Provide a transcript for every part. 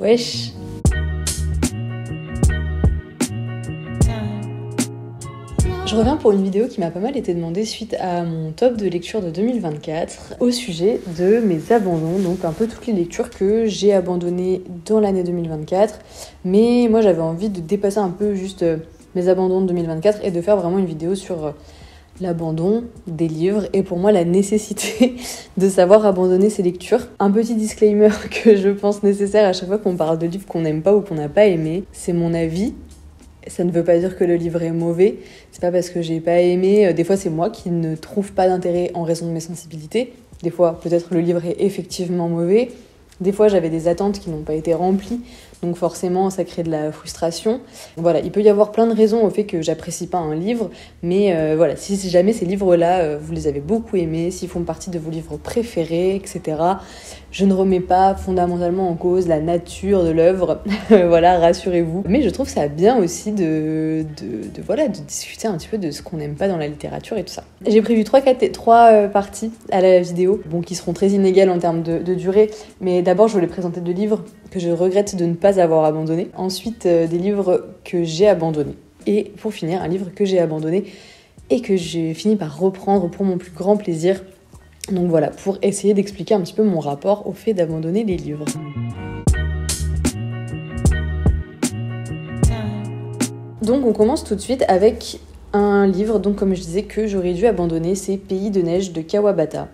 Wesh. Je reviens pour une vidéo qui m'a pas mal été demandée suite à mon top de lecture de 2024 au sujet de mes abandons, donc un peu toutes les lectures que j'ai abandonnées dans l'année 2024. Mais moi j'avais envie de dépasser un peu juste mes abandons de 2024 et de faire vraiment une vidéo sur l'abandon des livres et pour moi la nécessité de savoir abandonner ses lectures. Un petit disclaimer que je pense nécessaire à chaque fois qu'on parle de livres qu'on n'aime pas ou qu'on n'a pas aimé, c'est mon avis. Ça ne veut pas dire que le livre est mauvais, c'est pas parce que j'ai pas aimé, des fois c'est moi qui ne trouve pas d'intérêt en raison de mes sensibilités, des fois peut-être le livre est effectivement mauvais, des fois j'avais des attentes qui n'ont pas été remplies, donc forcément ça crée de la frustration. Voilà, il peut y avoir plein de raisons au fait que j'apprécie pas un livre, mais voilà, si jamais ces livres-là, vous les avez beaucoup aimés, s'ils font partie de vos livres préférés, etc., je ne remets pas fondamentalement en cause la nature de l'œuvre, voilà, rassurez-vous. Mais je trouve ça bien aussi de discuter un petit peu de ce qu'on n'aime pas dans la littérature et tout ça. J'ai prévu trois parties à la vidéo, bon, qui seront très inégales en termes de durée, mais d'abord je voulais présenter 2 livres que je regrette de ne pas avoir abandonnés. Ensuite, des livres que j'ai abandonnés. Et pour finir, un livre que j'ai abandonné et que j'ai fini par reprendre pour mon plus grand plaisir. Donc voilà, pour essayer d'expliquer un petit peu mon rapport au fait d'abandonner les livres. Donc on commence tout de suite avec un livre, donc comme je disais, que j'aurais dû abandonner, c'est Pays de neige de Kawabata.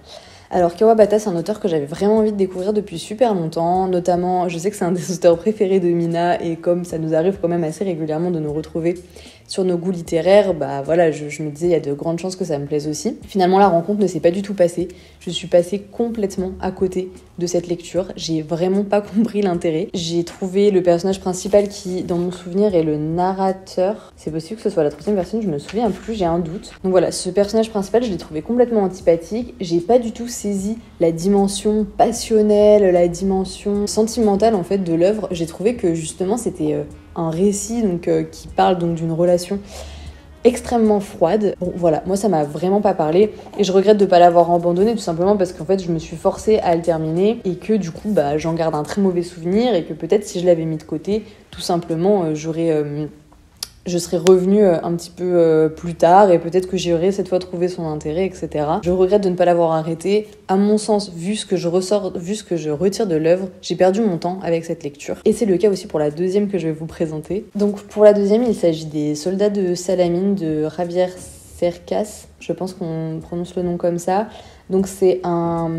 Alors Kawabata, c'est un auteur que j'avais vraiment envie de découvrir depuis super longtemps, notamment, je sais que c'est un des auteurs préférés de Mina, et comme ça nous arrive quand même assez régulièrement de nous retrouver sur nos goûts littéraires, bah voilà, je me disais, il y a de grandes chances que ça me plaise aussi. Finalement, la rencontre ne s'est pas du tout passée. Je suis passée complètement à côté de cette lecture. J'ai vraiment pas compris l'intérêt. J'ai trouvé le personnage principal qui, dans mon souvenir, est le narrateur. C'est possible que ce soit la 3e personne, je me souviens plus, j'ai un doute. Donc voilà, ce personnage principal, je l'ai trouvé complètement antipathique. J'ai pas du tout saisi la dimension passionnelle, la dimension sentimentale en fait de l'œuvre. J'ai trouvé que justement c'était un récit qui parle donc d'une relation extrêmement froide. Bon voilà, moi ça m'a vraiment pas parlé et je regrette de pas l'avoir abandonné tout simplement parce qu'en fait je me suis forcée à le terminer et que du coup j'en garde un très mauvais souvenir et que peut-être si je l'avais mis de côté, tout simplement je serais revenue un petit peu plus tard et peut-être que j'y aurais cette fois trouvé son intérêt, etc. Je regrette de ne pas l'avoir arrêté. À mon sens, vu ce que je retire de l'œuvre, j'ai perdu mon temps avec cette lecture. Et c'est le cas aussi pour la 2e que je vais vous présenter. Donc pour la 2e, il s'agit des Soldats de Salamine de Javier Cercas. Je pense qu'on prononce le nom comme ça. Donc c'est un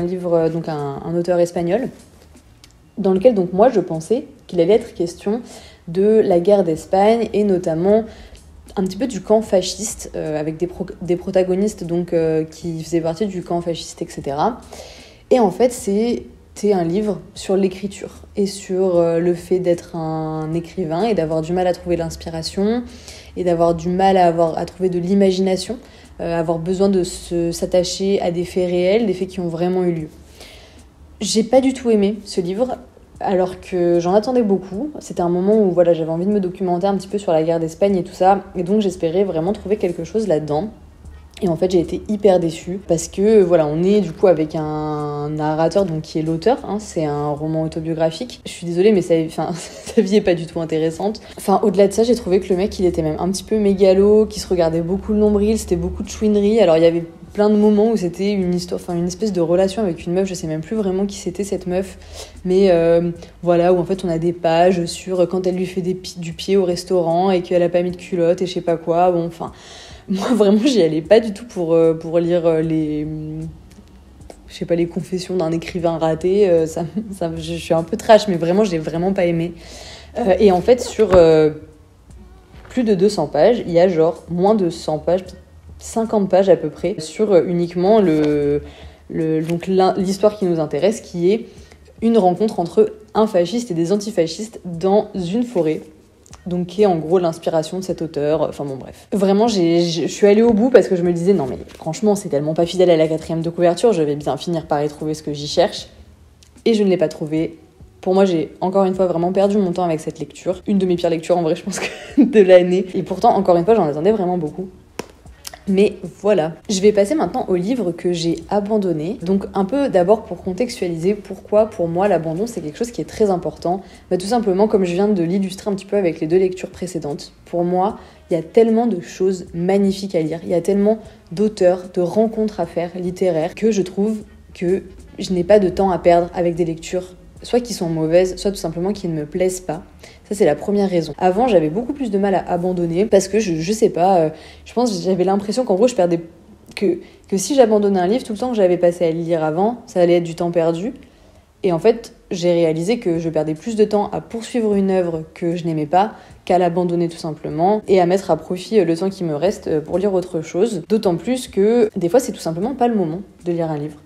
livre, donc un auteur espagnol, dans lequel donc moi je pensais qu'il allait être question de la guerre d'Espagne et notamment un petit peu du camp fasciste avec des protagonistes qui faisaient partie du camp fasciste, etc. Et en fait c'était un livre sur l'écriture et sur le fait d'être un écrivain et d'avoir du mal à trouver l'inspiration et d'avoir du mal à trouver de l'imagination, avoir besoin de s'attacher à des faits réels, des faits qui ont vraiment eu lieu. J'ai pas du tout aimé ce livre, alors que j'en attendais beaucoup. C'était un moment où voilà, j'avais envie de me documenter un petit peu sur la guerre d'Espagne et tout ça, et donc j'espérais vraiment trouver quelque chose là-dedans. Et en fait, j'ai été hyper déçue parce que voilà, on est du coup avec un narrateur donc qui est l'auteur, hein, c'est un roman autobiographique. Je suis désolée, mais sa vie est pas du tout intéressante. Enfin, au-delà de ça, j'ai trouvé que le mec, il était même un petit peu mégalo, qui se regardait beaucoup le nombril, c'était beaucoup de chouinerie. Alors il y avait plein de moments où c'était une histoire, enfin une espèce de relation avec une meuf, je sais même plus vraiment qui c'était cette meuf, mais voilà, où en fait on a des pages sur quand elle lui fait du pied au restaurant et qu'elle a pas mis de culotte et je sais pas quoi, bon enfin, moi vraiment j'y allais pas du tout pour lire les confessions d'un écrivain raté, je suis un peu trash, mais vraiment j'ai vraiment pas aimé. Et en fait sur plus de 200 pages, il y a genre moins de 100 pages, 50 pages à peu près, sur uniquement l'histoire qui nous intéresse, qui est une rencontre entre un fasciste et des antifascistes dans une forêt, donc qui est en gros l'inspiration de cet auteur, enfin bon bref. Vraiment, je suis allée au bout parce que je me disais, non mais franchement, c'est tellement pas fidèle à la 4e de couverture, je vais bien finir par y trouver ce que j'y cherche, et je ne l'ai pas trouvé. Pour moi, j'ai encore une fois vraiment perdu mon temps avec cette lecture, une de mes pires lectures en vrai, je pense, de l'année, et pourtant, encore une fois, j'en attendais vraiment beaucoup. Mais voilà. Je vais passer maintenant au livre que j'ai abandonné. Donc un peu d'abord pour contextualiser pourquoi pour moi l'abandon c'est quelque chose qui est très important. Tout simplement comme je viens de l'illustrer un petit peu avec les 2 lectures précédentes. Pour moi, il y a tellement de choses magnifiques à lire. Il y a tellement d'auteurs, de rencontres à faire littéraires que je trouve que je n'ai pas de temps à perdre avec des lectures soit qui sont mauvaises, soit tout simplement qui ne me plaisent pas. Ça, c'est la première raison. Avant, j'avais beaucoup plus de mal à abandonner parce que je sais pas, je pense que j'avais l'impression qu'en gros, je perdais. Que si j'abandonnais un livre, tout le temps que j'avais passé à le lire avant, ça allait être du temps perdu. Et en fait, j'ai réalisé que je perdais plus de temps à poursuivre une œuvre que je n'aimais pas qu'à l'abandonner tout simplement et à mettre à profit le temps qui me reste pour lire autre chose. D'autant plus que des fois, c'est tout simplement pas le moment de lire un livre.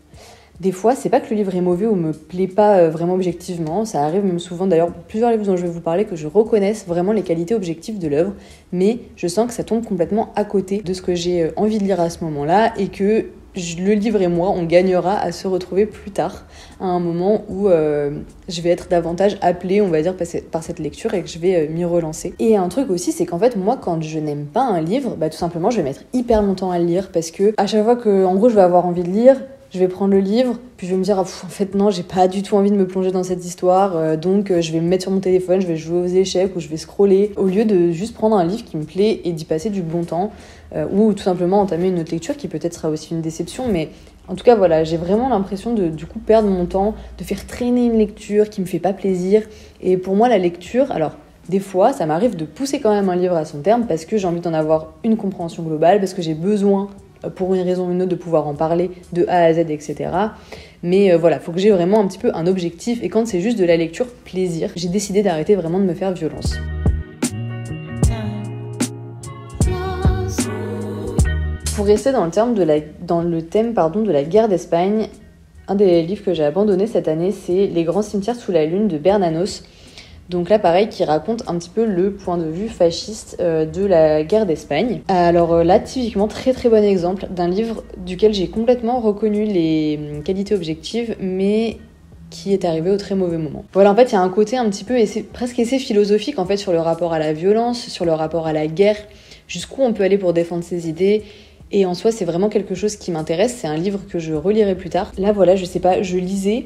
Des fois, c'est pas que le livre est mauvais ou me plaît pas vraiment objectivement, ça arrive même souvent d'ailleurs pour plusieurs livres dont je vais vous parler que je reconnaisse vraiment les qualités objectives de l'œuvre, mais je sens que ça tombe complètement à côté de ce que j'ai envie de lire à ce moment-là et que le livre et moi, on gagnera à se retrouver plus tard, à un moment où je vais être davantage appelée, on va dire, par cette lecture et que je vais m'y relancer. Et un truc aussi, c'est qu'en fait, moi, quand je n'aime pas un livre, tout simplement, je vais mettre hyper longtemps à le lire parce que à chaque fois que, en gros, je vais avoir envie de lire, je vais prendre le livre, puis je vais me dire, en fait non, j'ai pas du tout envie de me plonger dans cette histoire, donc je vais me mettre sur mon téléphone, je vais jouer aux échecs ou je vais scroller, au lieu de juste prendre un livre qui me plaît et d'y passer du bon temps, ou tout simplement entamer une autre lecture qui peut-être sera aussi une déception, mais en tout cas voilà, j'ai vraiment l'impression de du coup perdre mon temps, de faire traîner une lecture qui me fait pas plaisir, et pour moi la lecture, alors des fois, ça m'arrive de pousser quand même un livre à son terme parce que j'ai envie d'en avoir une compréhension globale, parce que j'ai besoin pour une raison ou une autre de pouvoir en parler de A à Z, etc. Mais voilà, faut que j'ai vraiment un petit peu un objectif, et quand c'est juste de la lecture plaisir, j'ai décidé d'arrêter vraiment de me faire violence. Pour rester dans le thème de la guerre d'Espagne, un des livres que j'ai abandonné cette année, c'est Les grands cimetières sous la lune de Bernanos. Donc là, pareil, qui raconte un petit peu le point de vue fasciste de la guerre d'Espagne. Alors là, typiquement, très très bon exemple d'un livre duquel j'ai complètement reconnu les qualités objectives, mais qui est arrivé au très mauvais moment. Voilà, en fait, il y a un côté un petit peu presque essai philosophique en fait sur le rapport à la violence, sur le rapport à la guerre, jusqu'où on peut aller pour défendre ses idées. Et en soi, c'est vraiment quelque chose qui m'intéresse. C'est un livre que je relirai plus tard. Là, voilà, je sais pas, je lisais.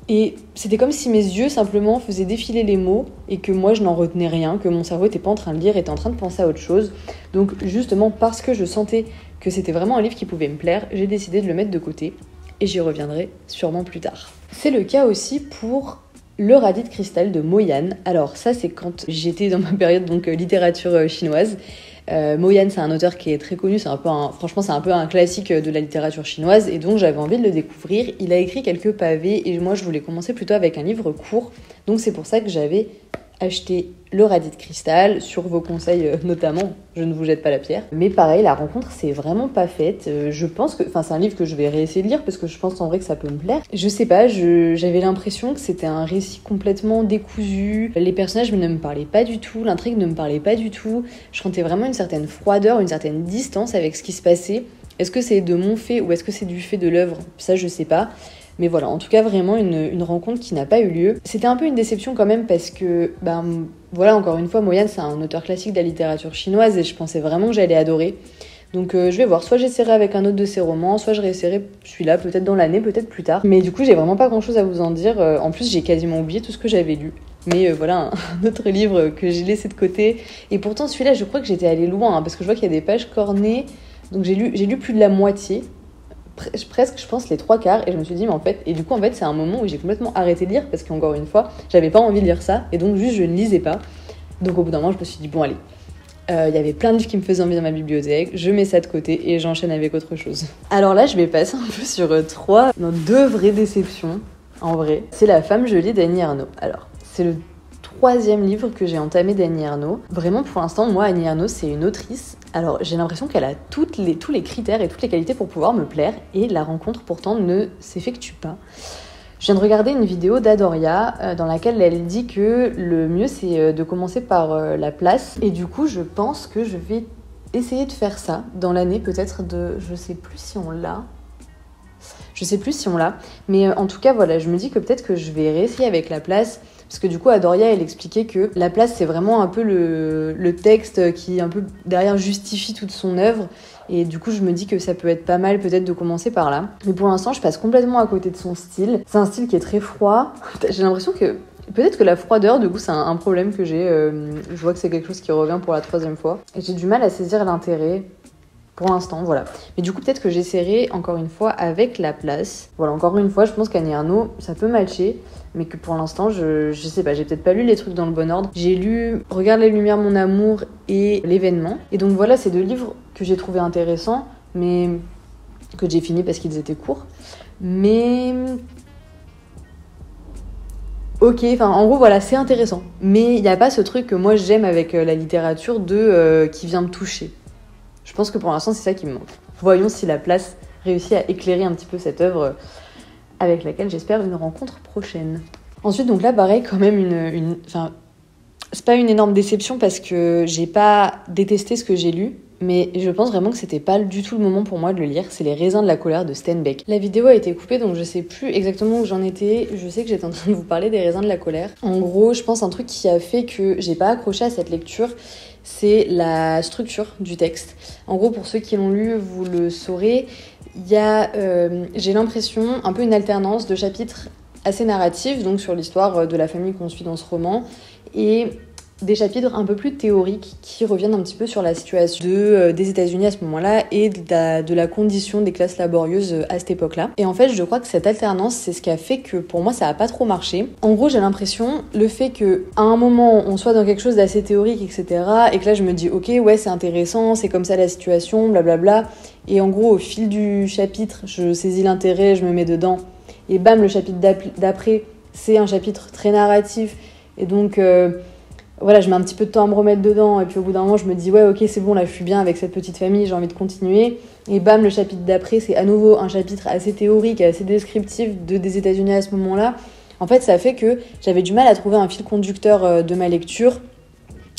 Et c'était comme si mes yeux simplement faisaient défiler les mots et que moi je n'en retenais rien, que mon cerveau était pas en train de lire, était en train de penser à autre chose. Donc justement parce que je sentais que c'était vraiment un livre qui pouvait me plaire, j'ai décidé de le mettre de côté et j'y reviendrai sûrement plus tard. C'est le cas aussi pour Le radis de cristal de Mo Yan. Alors ça c'est quand j'étais dans ma période littérature chinoise. Mo Yan, c'est un auteur qui est très connu, franchement c'est un peu un classique de la littérature chinoise et donc j'avais envie de le découvrir. Il a écrit quelques pavés et moi je voulais commencer plutôt avec un livre court, donc c'est pour ça que j'avais acheté Le radis de cristal, sur vos conseils notamment, je ne vous jette pas la pierre. Mais pareil, la rencontre c'est vraiment pas faite. Je pense que, c'est un livre que je vais réessayer de lire parce que je pense en vrai que ça peut me plaire. Je sais pas, j'avais l'impression que c'était un récit complètement décousu. Les personnages ne me parlaient pas du tout, l'intrigue ne me parlait pas du tout. Je sentais vraiment une certaine froideur, une certaine distance avec ce qui se passait. Est-ce que c'est de mon fait ou est-ce que c'est du fait de l'œuvre ? Ça je sais pas. Mais voilà, en tout cas, vraiment une rencontre qui n'a pas eu lieu. C'était un peu une déception quand même parce que, voilà, encore une fois, Mo Yan, c'est un auteur classique de la littérature chinoise et je pensais vraiment que j'allais adorer. Donc je vais voir, soit j'essaierai avec un autre de ses romans, soit je réessayerai celui-là, peut-être dans l'année, peut-être plus tard. Mais du coup, j'ai vraiment pas grand-chose à vous en dire. En plus, j'ai quasiment oublié tout ce que j'avais lu. Mais voilà, un autre livre que j'ai laissé de côté. Et pourtant, celui-là, je crois que j'étais allée loin, parce que je vois qu'il y a des pages cornées. Donc j'ai lu plus de la moitié. Presque je pense les 3/4 et je me suis dit mais en fait, et du coup en fait c'est un moment où j'ai complètement arrêté de lire parce qu'encore une fois j'avais pas envie de lire ça et donc juste je ne lisais pas. Donc au bout d'un moment je me suis dit bon allez, il y avait plein de livres qui me faisaient envie dans ma bibliothèque, je mets ça de côté et j'enchaîne avec autre chose. Alors là je vais passer un peu sur deux vraies déceptions en vrai. C'est La femme jolie d'Annie Ernaux. Alors c'est le 3e livre que j'ai entamé d'Annie Ernaux. Vraiment, pour l'instant, moi, Annie Ernaux, c'est une autrice. Alors, j'ai l'impression qu'elle a tous les critères et toutes les qualités pour pouvoir me plaire. Et la rencontre, pourtant, ne s'effectue pas. Je viens de regarder une vidéo d'Adoria dans laquelle elle dit que le mieux, c'est de commencer par la place. Et du coup, je pense que je vais essayer de faire ça dans l'année peut-être de... Je sais plus si on l'a. Je sais plus si on l'a, mais en tout cas, voilà, je me dis que peut-être que je vais réessayer avec La Place, parce que du coup, Adoria, elle expliquait que La Place, c'est vraiment un peu le texte qui, un peu derrière, justifie toute son œuvre. Et du coup, je me dis que ça peut être pas mal peut-être de commencer par là. Mais pour l'instant, je passe complètement à côté de son style. C'est un style qui est très froid. J'ai l'impression que peut-être que la froideur, du coup, c'est un problème que j'ai. Je vois que c'est quelque chose qui revient pour la 3e fois. Et j'ai du mal à saisir l'intérêt. Pour l'instant, voilà. Mais du coup, peut-être que j'essaierai encore une fois avec La Place. Voilà, encore une fois, je pense qu'Annie Ernaux, ça peut matcher. Mais que pour l'instant, je sais pas, j'ai peut-être pas lu les trucs dans le bon ordre. J'ai lu Regarde les lumières, mon amour et L'événement. Et donc voilà, c'est 2 livres que j'ai trouvé intéressants, mais que j'ai fini parce qu'ils étaient courts. Mais ok, enfin en gros voilà, c'est intéressant. Mais il n'y a pas ce truc que moi j'aime avec la littérature qui vient me toucher. Je pense que pour l'instant, c'est ça qui me manque. Voyons si La Place réussit à éclairer un petit peu cette œuvre avec laquelle j'espère une rencontre prochaine. Ensuite, donc là, pareil, quand même Enfin, c'est pas une énorme déception parce que j'ai pas détesté ce que j'ai lu, mais je pense vraiment que c'était pas du tout le moment pour moi de le lire. C'est Les raisins de la colère de Steinbeck. La vidéo a été coupée, donc je sais plus exactement où j'en étais. Je sais que j'étais en train de vous parler des raisins de la colère. En gros, je pense un truc qui a fait que j'ai pas accroché à cette lecture, c'est la structure du texte. En gros, pour ceux qui l'ont lu, vous le saurez, il y a, j'ai l'impression, un peu une alternance de chapitres assez narratifs, donc sur l'histoire de la famille qu'on suit dans ce roman, et des chapitres un peu plus théoriques qui reviennent un petit peu sur la situation des États-Unis à ce moment-là et de la condition des classes laborieuses à cette époque-là. Et en fait, je crois que cette alternance, c'est ce qui a fait que pour moi, ça a pas trop marché. En gros, j'ai l'impression, le fait qu'à un moment, on soit dans quelque chose d'assez théorique, etc., et que là, je me dis, ok, ouais, c'est intéressant, c'est comme ça la situation, blablabla. Et en gros, au fil du chapitre, je saisis l'intérêt, je me mets dedans. Et bam, le chapitre d'après, c'est un chapitre très narratif. Et donc, voilà, je mets un petit peu de temps à me remettre dedans. Et puis au bout d'un moment, je me dis, ouais, ok, c'est bon, là, je suis bien avec cette petite famille, j'ai envie de continuer. Et bam, le chapitre d'après, c'est à nouveau un chapitre assez théorique, assez descriptif des États-Unis à ce moment-là. En fait, ça fait que j'avais du mal à trouver un fil conducteur de ma lecture.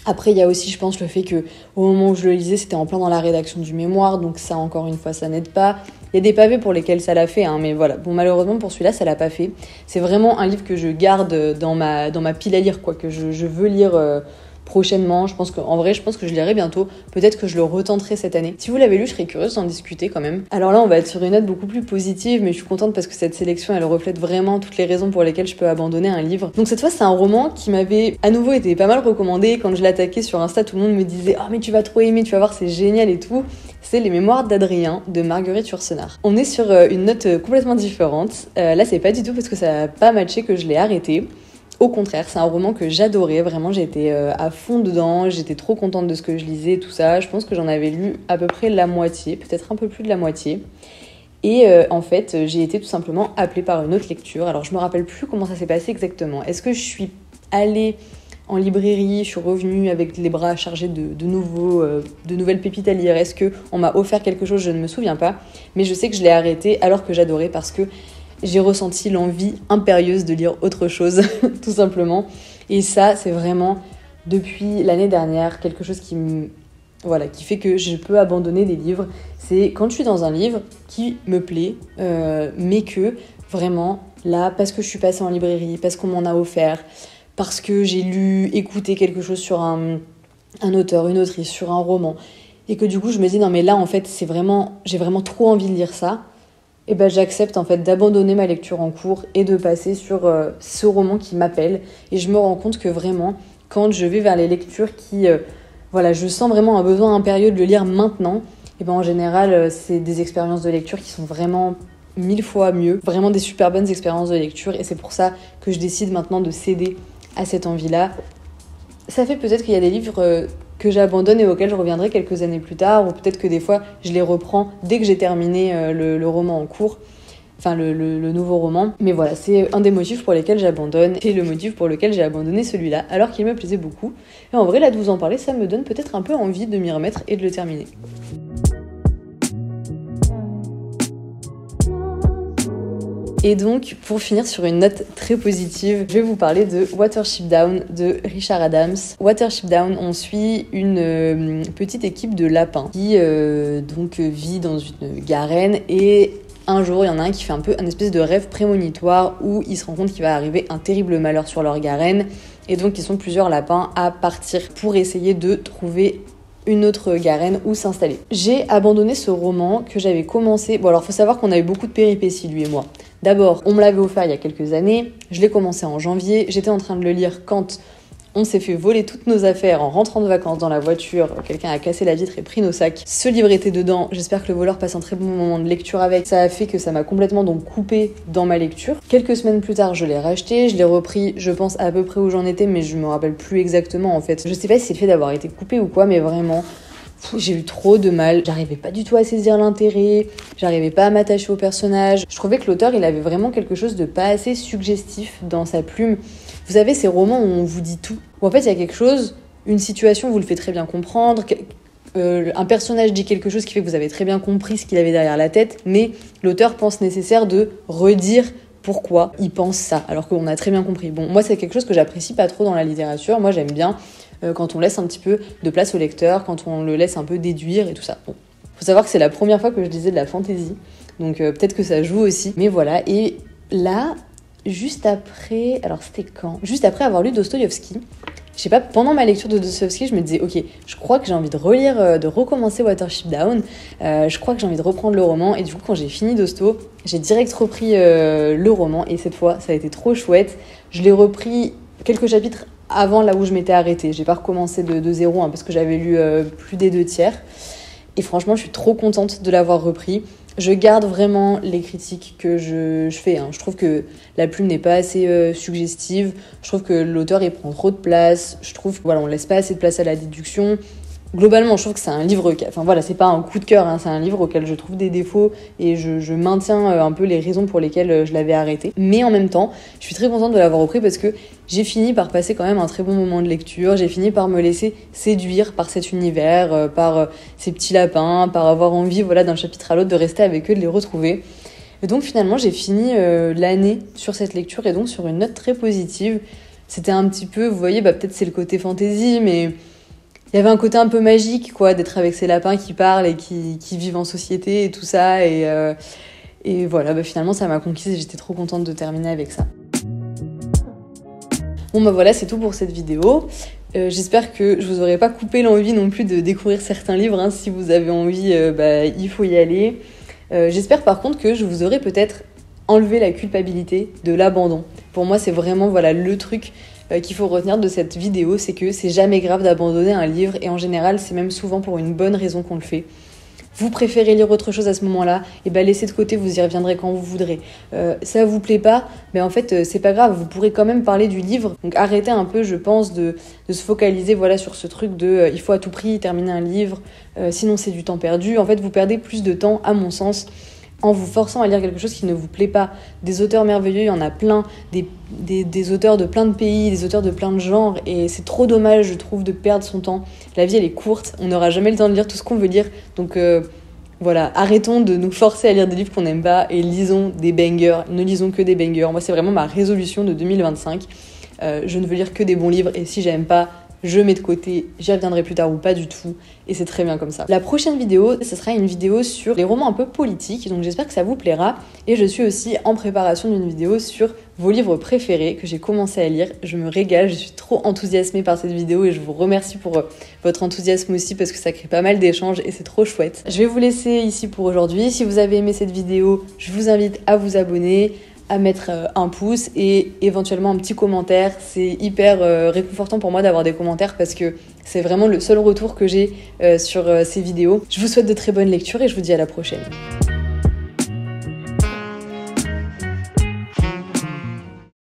Après, il y a aussi, je pense, le fait que au moment où je le lisais, c'était en plein dans la rédaction du mémoire, donc ça, encore une fois, ça n'aide pas. Il y a des pavés pour lesquels ça l'a fait, hein, mais voilà. Bon, malheureusement, pour celui-là, ça l'a pas fait. C'est vraiment un livre que je garde dans ma pile à lire, quoi, que je veux lire prochainement. Je pense que je lirai bientôt. Peut-être que je le retenterai cette année. Si vous l'avez lu, je serais curieuse d'en discuter quand même. Alors là, on va être sur une note beaucoup plus positive, mais je suis contente parce que cette sélection, elle reflète vraiment toutes les raisons pour lesquelles je peux abandonner un livre. Donc cette fois, c'est un roman qui m'avait à nouveau été pas mal recommandé. Quand je l'attaquais sur Insta, tout le monde me disait « Oh mais tu vas trop aimer, tu vas voir, c'est génial et tout ». C'est Les Mémoires d'Adrien de Marguerite Yourcenar. On est sur une note complètement différente. Là, c'est pas du tout parce que ça n'a pas matché que je l'ai arrêté. Au contraire, c'est un roman que j'adorais, vraiment j'étais à fond dedans, j'étais trop contente de ce que je lisais, tout ça. Je pense que j'en avais lu à peu près la moitié, peut-être un peu plus de la moitié. Et en fait, j'ai été tout simplement appelée par une autre lecture. Alors je me rappelle plus comment ça s'est passé exactement. Est-ce que je suis allée en librairie, je suis revenue avec les bras chargés de nouvelles pépites à lire? Est-ce qu'on m'a offert quelque chose? Je ne me souviens pas. Mais je sais que je l'ai arrêté alors que j'adorais parce que j'ai ressenti l'envie impérieuse de lire autre chose, tout simplement. Et ça, c'est vraiment, depuis l'année dernière, quelque chose qui fait que je peux abandonner des livres. C'est quand je suis dans un livre qui me plaît, mais que, vraiment, là, parce que je suis passée en librairie, parce qu'on m'en a offert, parce que j'ai écouté quelque chose sur un auteur, une autrice, sur un roman, et que du coup, je me dis, non mais là, en fait, j'ai vraiment trop envie de lire ça. Et ben j'accepte en fait d'abandonner ma lecture en cours et de passer sur ce roman qui m'appelle. Et je me rends compte que vraiment, quand je vais vers les lectures je sens vraiment un besoin impérieux de le lire maintenant, et ben en général, c'est des expériences de lecture qui sont vraiment 1000 fois mieux, vraiment des super bonnes expériences de lecture. Et c'est pour ça que je décide maintenant de céder à cette envie-là. Ça fait peut-être qu'il y a des livres que j'abandonne et auxquels je reviendrai quelques années plus tard, ou peut-être que des fois je les reprends dès que j'ai terminé le roman en cours, enfin le nouveau roman. Mais voilà, c'est un des motifs pour lesquels j'abandonne, et le motif pour lequel j'ai abandonné celui-là, alors qu'il me plaisait beaucoup. Et en vrai, là de vous en parler, ça me donne peut-être un peu envie de m'y remettre et de le terminer. Et donc, pour finir sur une note très positive, je vais vous parler de Watership Down de Richard Adams. Watership Down, on suit une petite équipe de lapins qui vit dans une garenne et un jour, il y en a un qui fait un peu un espèce de rêve prémonitoire où il se rend compte qu'il va arriver un terrible malheur sur leur garenne. Et donc, ils sont plusieurs lapins à partir pour essayer de trouver une autre garenne où s'installer. J'ai abandonné ce roman que j'avais commencé. Bon, alors, faut savoir qu'on a eu beaucoup de péripéties, lui et moi. D'abord, on me l'avait offert il y a quelques années. Je l'ai commencé en janvier. J'étais en train de le lire quand on s'est fait voler toutes nos affaires en rentrant de vacances dans la voiture. Quelqu'un a cassé la vitre et pris nos sacs. Ce livre était dedans. J'espère que le voleur passe un très bon moment de lecture avec. Ça a fait que ça m'a complètement donc coupé dans ma lecture. Quelques semaines plus tard, je l'ai racheté. Je l'ai repris, je pense à peu près où j'en étais, mais je me rappelle plus exactement en fait. Je sais pas si c'est le fait d'avoir été coupé ou quoi, mais vraiment, j'ai eu trop de mal. J'arrivais pas du tout à saisir l'intérêt. J'arrivais pas à m'attacher au personnage. Je trouvais que l'auteur, il avait vraiment quelque chose de pas assez suggestif dans sa plume. Vous savez, ces romans où on vous dit tout. Où en fait, il y a quelque chose, une situation, vous le faites très bien comprendre. Un personnage dit quelque chose qui fait que vous avez très bien compris ce qu'il avait derrière la tête, mais l'auteur pense nécessaire de redire pourquoi il pense ça, alors qu'on a très bien compris. Bon, moi, c'est quelque chose que j'apprécie pas trop dans la littérature. Moi, j'aime bien quand on laisse un petit peu de place au lecteur, quand on le laisse un peu déduire et tout ça. Bon, faut savoir que c'est la première fois que je lisais de la fantasy, donc peut-être que ça joue aussi. Mais voilà, et là, juste après... Alors, c'était quand ? Juste après avoir lu Dostoïevski. Je sais pas, pendant ma lecture de Dostoïevski, je me disais, ok, je crois que j'ai envie de relire, de recommencer Watership Down. Je crois que j'ai envie de reprendre le roman. Et du coup, quand j'ai fini Dosto, j'ai direct repris le roman. Et cette fois, ça a été trop chouette. Je l'ai repris quelques chapitres avant là où je m'étais arrêtée. J'ai pas recommencé de zéro, parce que j'avais lu plus des 2/3. Et franchement, je suis trop contente de l'avoir repris. Je garde vraiment les critiques que je fais. Je trouve que la plume n'est pas assez suggestive. Je trouve que l'auteur, il prend trop de place. Je trouve qu'on laisse pas assez de place à la déduction. Globalement, je trouve que c'est un livre... Enfin voilà, c'est pas un coup de cœur. C'est un livre auquel je trouve des défauts et je maintiens un peu les raisons pour lesquelles je l'avais arrêté. Mais en même temps, je suis très contente de l'avoir repris parce que j'ai fini par passer quand même un très bon moment de lecture. J'ai fini par me laisser séduire par cet univers, par ces petits lapins, par avoir envie, voilà, d'un chapitre à l'autre, de rester avec eux, de les retrouver. Et donc finalement, j'ai fini l'année sur cette lecture et donc sur une note très positive. C'était un petit peu, vous voyez, peut-être c'est le côté fantasy, mais il y avait un côté un peu magique, quoi, d'être avec ces lapins qui parlent et qui vivent en société et tout ça. Et voilà, finalement, ça m'a conquise et j'étais trop contente de terminer avec ça. Bon, voilà, c'est tout pour cette vidéo. J'espère que je vous aurai pas coupé l'envie non plus de découvrir certains livres. Si vous avez envie, il faut y aller. J'espère par contre que je vous aurai peut-être enlevé la culpabilité de l'abandon. Pour moi, c'est vraiment le truc qu'il faut retenir de cette vidéo, c'est que c'est jamais grave d'abandonner un livre et en général, c'est même souvent pour une bonne raison qu'on le fait. Vous préférez lire autre chose à ce moment-là, et laissez de côté, vous y reviendrez quand vous voudrez. Ça vous plaît pas, mais en fait, c'est pas grave, vous pourrez quand même parler du livre. Donc arrêtez un peu, je pense, de se focaliser sur ce truc de il faut à tout prix terminer un livre, sinon c'est du temps perdu. En fait, vous perdez plus de temps, à mon sens, en vous forçant à lire quelque chose qui ne vous plaît pas. Des auteurs merveilleux, il y en a plein, des auteurs de plein de pays, des auteurs de plein de genres, et c'est trop dommage, je trouve, de perdre son temps. La vie, elle est courte, on n'aura jamais le temps de lire tout ce qu'on veut lire, donc voilà, arrêtons de nous forcer à lire des livres qu'on n'aime pas, et lisons des bangers, ne lisons que des bangers. Moi, c'est vraiment ma résolution de 2025. Je ne veux lire que des bons livres, et si j'aime pas, je mets de côté, j'y reviendrai plus tard ou pas du tout, et c'est très bien comme ça. La prochaine vidéo, ce sera une vidéo sur les romans un peu politiques, donc j'espère que ça vous plaira, et je suis aussi en préparation d'une vidéo sur vos livres préférés que j'ai commencé à lire. Je me régale, je suis trop enthousiasmée par cette vidéo et je vous remercie pour votre enthousiasme aussi parce que ça crée pas mal d'échanges et c'est trop chouette. Je vais vous laisser ici pour aujourd'hui. Si vous avez aimé cette vidéo, je vous invite à vous abonner, à mettre un pouce et éventuellement un petit commentaire. C'est hyper réconfortant pour moi d'avoir des commentaires parce que c'est vraiment le seul retour que j'ai sur ces vidéos. Je vous souhaite de très bonnes lectures et je vous dis à la prochaine.